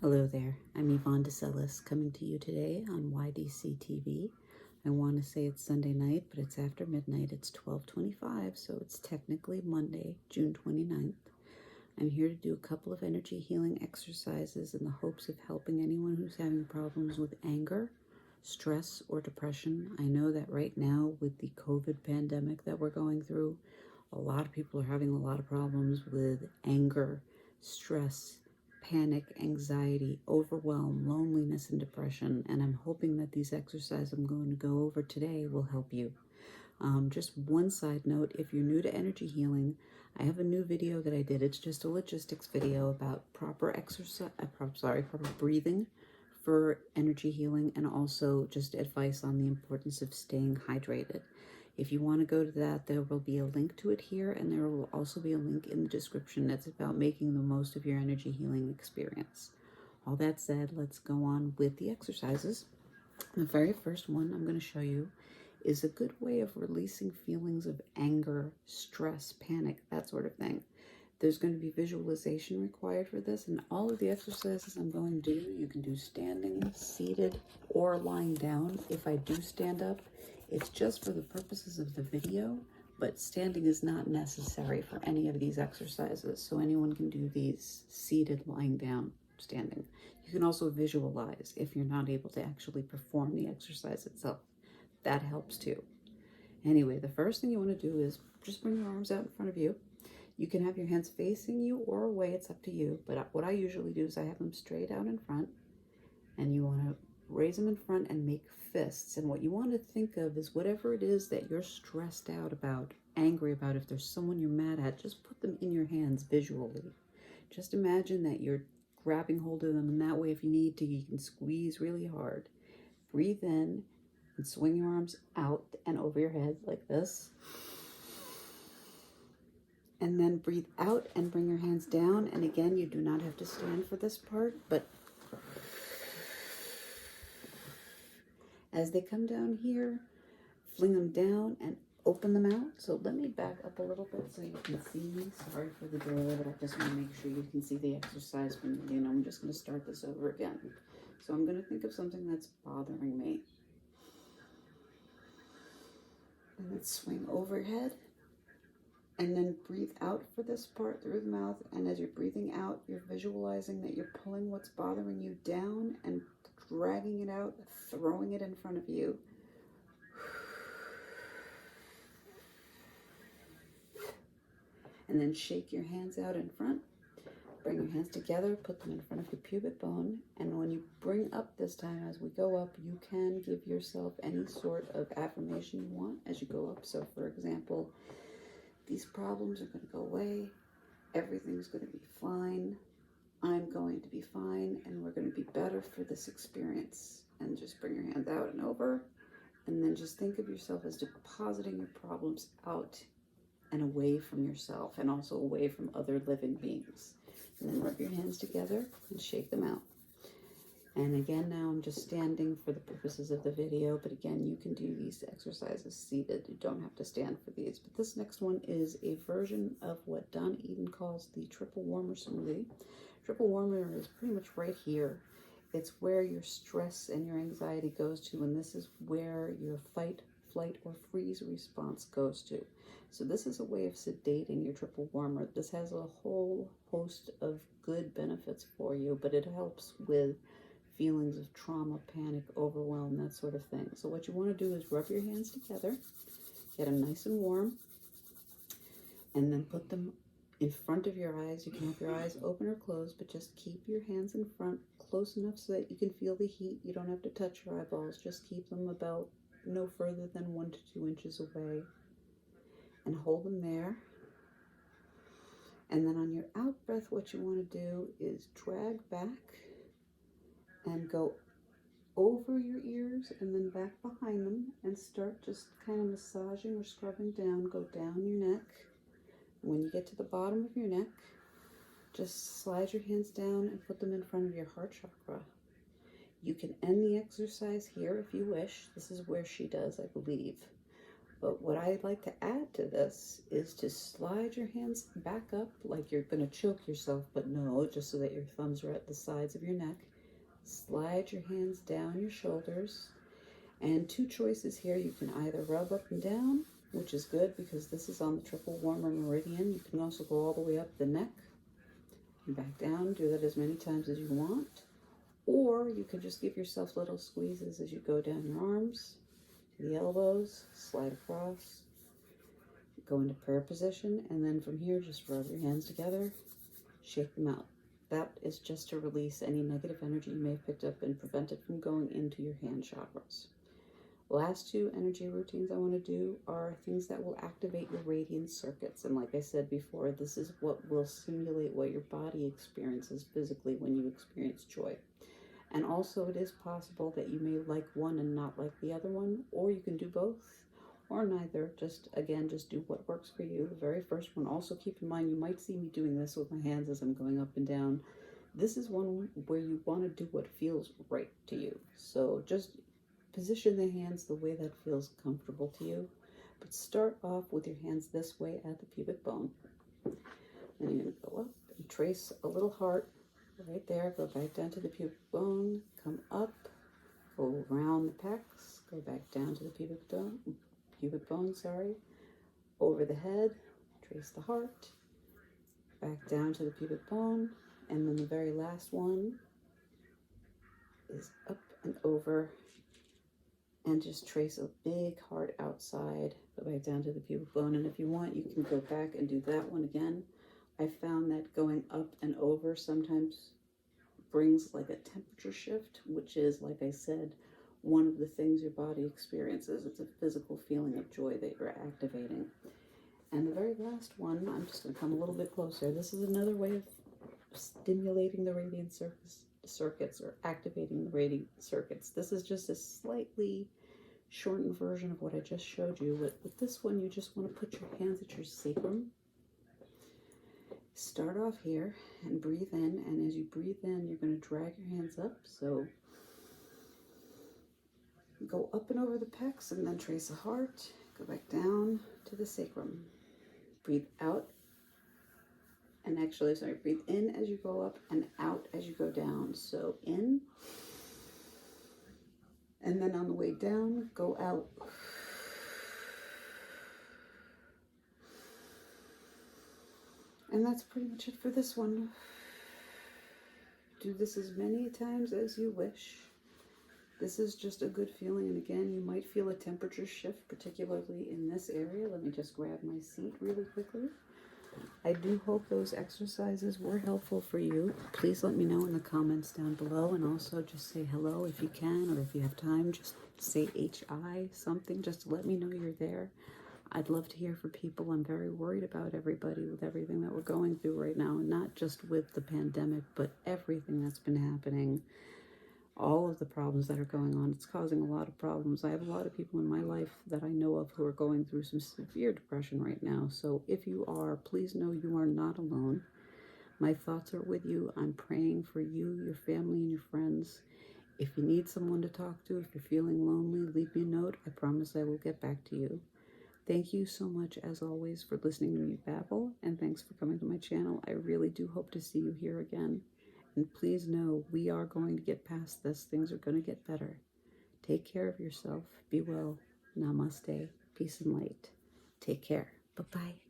Hello there, I'm Yvonne de Celis coming to you today on YDCtv. I want to say it's Sunday night, but it's after midnight. It's 12:25, so it's technically Monday, June 29th. I'm here to do a couple of energy healing exercises in the hopes of helping anyone who's having problems with anger, stress, or depression. I know that right now with the COVID pandemic that we're going through, a lot of people are having a lot of problems with anger, stress, panic, anxiety, overwhelm, loneliness, and depression. And I'm hoping that these exercises I'm going to go over today will help you. Just one side note, if you're new to energy healing, I have a new video that I did. It's just a logistics video about proper exercise, proper breathing for energy healing, and also just advice on the importance of staying hydrated. If you want to go to that, there will be a link to it here, and there will also be a link in the description that's about making the most of your energy healing experience. All that said, let's go on with the exercises. The very first one I'm going to show you is a good way of releasing feelings of anger, stress, panic, that sort of thing. There's going to be visualization required for this, and all of the exercises I'm going to do, you can do standing, seated, or lying down. If I do stand up, it's just for the purposes of the video, but standing is not necessary for any of these exercises, so anyone can do these seated, lying down, standing. You can also visualize if you're not able to actually perform the exercise itself. That helps too. Anyway, the first thing you want to do is just bring your arms out in front of you. You can have your hands facing you or away, it's up to you. But what I usually do is I have them straight out in front, and you want to raise them in front and make fists. And what you want to think of is whatever it is that you're stressed out about, angry about, if there's someone you're mad at, just put them in your hands visually. Just imagine that you're grabbing hold of them, and that way if you need to, you can squeeze really hard. Breathe in and swing your arms out and over your head like this. And then breathe out and bring your hands down. And again, you do not have to stand for this part, but as they come down here, fling them down and open them out. So let me back up a little bit so you can see me. Sorry for the delay, but I just want to make sure you can see the exercise from the beginning. I'm just going to start this over again. So I'm going to think of something that's bothering me. And then swing overhead. And then breathe out for this part through the mouth. And as you're breathing out, you're visualizing that you're pulling what's bothering you down and dragging it out, throwing it in front of you. And then shake your hands out in front. Bring your hands together, put them in front of your pubic bone. And when you bring up this time, as we go up, you can give yourself any sort of affirmation you want as you go up. So for example, these problems are going to go away. Everything's going to be fine. I'm going to be fine, and we're going to be better for this experience. And just bring your hands out and over, and then just think of yourself as depositing your problems out and away from yourself, and also away from other living beings. And then rub your hands together and shake them out. And again, now I'm just standing for the purposes of the video, but again, you can do these exercises seated. You don't have to stand for these. But this next one is a version of what Don Eden calls the triple warmer smoothie. Triple warmer is pretty much right here. It's where your stress and your anxiety goes to, and this is where your fight, flight, or freeze response goes to. So this is a way of sedating your triple warmer. This has a whole host of good benefits for you, but it helps with feelings of trauma, panic, overwhelm, that sort of thing. So what you want to do is rub your hands together, get them nice and warm, and then put them in front of your eyes. You can have your eyes open or closed, but just keep your hands in front close enough so that you can feel the heat. You don't have to touch your eyeballs. Just keep them about no further than 1 to 2 inches away, and hold them there. And then on your out breath, what you want to do is drag back and go over your ears and then back behind them, and start just kind of massaging or scrubbing down. Go down your neck. When you get to the bottom of your neck, just slide your hands down and put them in front of your heart chakra. You can end the exercise here if you wish. This is where she does, I believe. But what I like to add to this is to slide your hands back up like you're going to choke yourself, but no, just so that your thumbs are at the sides of your neck. Slide your hands down your shoulders. And two choices here. You can either rub up and down, which is good because this is on the triple warmer meridian. You can also go all the way up the neck and back down. Do that as many times as you want. Or you can just give yourself little squeezes as you go down your arms, to the elbows, slide across, go into prayer position, and then from here, just rub your hands together, shake them out. That is just to release any negative energy you may have picked up and prevent it from going into your hand chakras. Last two energy routines I want to do are things that will activate your radiance circuits. And like I said before, this is what will simulate what your body experiences physically when you experience joy. And also it is possible that you may like one and not like the other one, or you can do both or neither. Just do what works for you. The very first one, also keep in mind, you might see me doing this with my hands as I'm going up and down. This is one where you want to do what feels right to you. So just position the hands the way that feels comfortable to you. But start off with your hands this way at the pubic bone. Then you're going to go up and trace a little heart right there. Go back down to the pubic bone. Come up. Go around the pecs. Go back down to the pubic bone, over the head, trace the heart, back down to the pubic bone, and then the very last one is up and over, and just trace a big heart outside, go back down to the pubic bone, and if you want, you can go back and do that one again. I found that going up and over sometimes brings like a temperature shift, which is, like I said, one of the things your body experiences. It's a physical feeling of joy that you're activating. And the very last one, I'm just going to come a little bit closer. This is another way of stimulating the radiant circuits or activating the radiant circuits. This is just a slightly shortened version of what I just showed you. With this one, you just want to put your hands at your sacrum. Start off here and breathe in. And as you breathe in, you're going to drag your hands up. So go up and over the pecs and then trace a heart. Go back down to the sacrum. Breathe out. And actually, sorry, breathe in as you go up and out as you go down. So in. And then on the way down, go out. And that's pretty much it for this one. Do this as many times as you wish. This is just a good feeling. And again, you might feel a temperature shift, particularly in this area. Let me just grab my seat really quickly. I do hope those exercises were helpful for you. Please let me know in the comments down below, and also just say hello if you can, or if you have time, just say HI, something, just to let me know you're there. I'd love to hear from people. I'm very worried about everybody with everything that we're going through right now, and not just with the pandemic, but everything that's been happening. All of the problems that are going on. It's causing a lot of problems. I have a lot of people in my life that I know of who are going through some severe depression right now. So if you are, please know you are not alone. My thoughts are with you. I'm praying for you, your family, and your friends. If you need someone to talk to, if you're feeling lonely, leave me a note. I promise I will get back to you. Thank you so much, as always, for listening to me babble, and thanks for coming to my channel. I really do hope to see you here again. And please know, we are going to get past this. Things are going to get better. Take care of yourself. Be well. Namaste. Peace and light. Take care. Bye-bye.